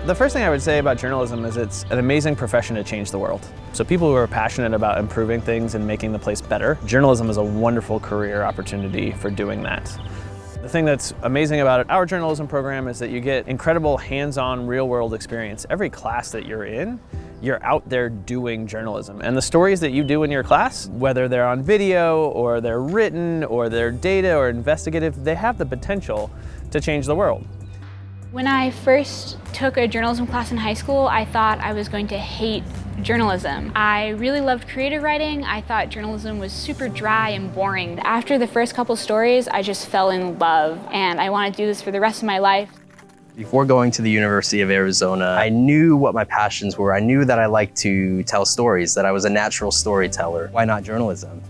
The first thing I would say about journalism is it's an amazing profession to change the world. So people who are passionate about improving things and making the place better, journalism is a wonderful career opportunity for doing that. The thing that's amazing about our journalism program is that you get incredible hands-on real-world experience. Every class that you're in, you're out there doing journalism. And the stories that you do in your class, whether they're on video or they're written or they're data or investigative, they have the potential to change the world. When I first took a journalism class in high school, I thought I was going to hate journalism. I really loved creative writing. I thought journalism was super dry and boring. After the first couple stories, I just fell in love, and I want to do this for the rest of my life. Before going to the University of Arizona, I knew what my passions were. I knew that I liked to tell stories, that I was a natural storyteller. Why not journalism?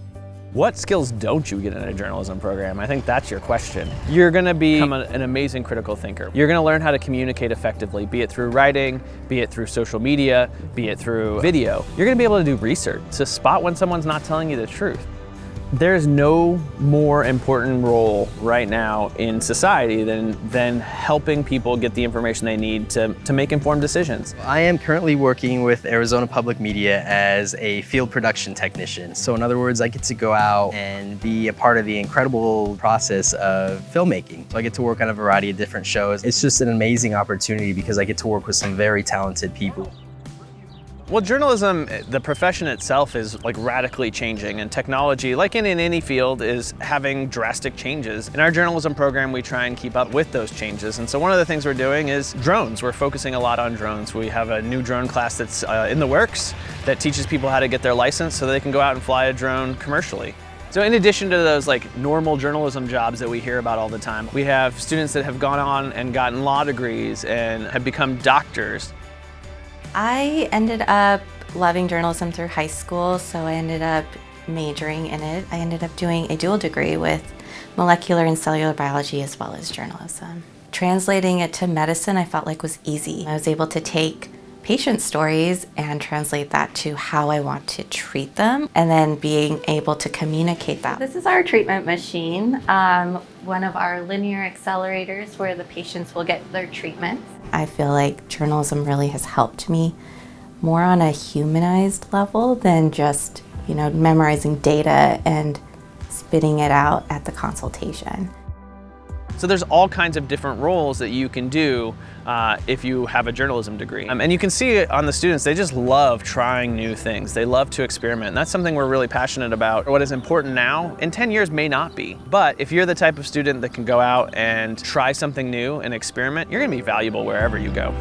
What skills don't you get in a journalism program? I think that's your question. You're gonna become an amazing critical thinker. You're gonna learn how to communicate effectively, be it through writing, be it through social media, be it through video. You're gonna be able to do research to spot when someone's not telling you the truth. There's no more important role right now in society than helping people get the information they need to make informed decisions. I am currently working with Arizona Public Media as a field production technician. So in other words, I get to go out and be a part of the incredible process of filmmaking. So I get to work on a variety of different shows. It's just an amazing opportunity because I get to work with some very talented people. Well, journalism, the profession itself is like radically changing, and technology, like in any field, is having drastic changes. In our journalism program, we try and keep up with those changes. And so one of the things we're doing is drones. We're focusing a lot on drones. We have a new drone class that's in the works that teaches people how to get their license so they can go out and fly a drone commercially. So in addition to those like normal journalism jobs that we hear about all the time, we have students that have gone on and gotten law degrees and have become doctors. I ended up loving journalism through high school, so I ended up majoring in it. I ended up doing a dual degree with molecular and cellular biology as well as journalism. Translating it to medicine I felt like was easy. I was able to take patient stories and translate that to how I want to treat them, and then being able to communicate that. This is our treatment machine, one of our linear accelerators where the patients will get their treatments. I feel like journalism really has helped me more on a humanized level than just, memorizing data and spitting it out at the consultation. So there's all kinds of different roles that you can do if you have a journalism degree. And you can see it on the students, they just love trying new things. They love to experiment. And that's something we're really passionate about. What is important now, in 10 years may not be. But if you're the type of student that can go out and try something new and experiment, you're gonna be valuable wherever you go.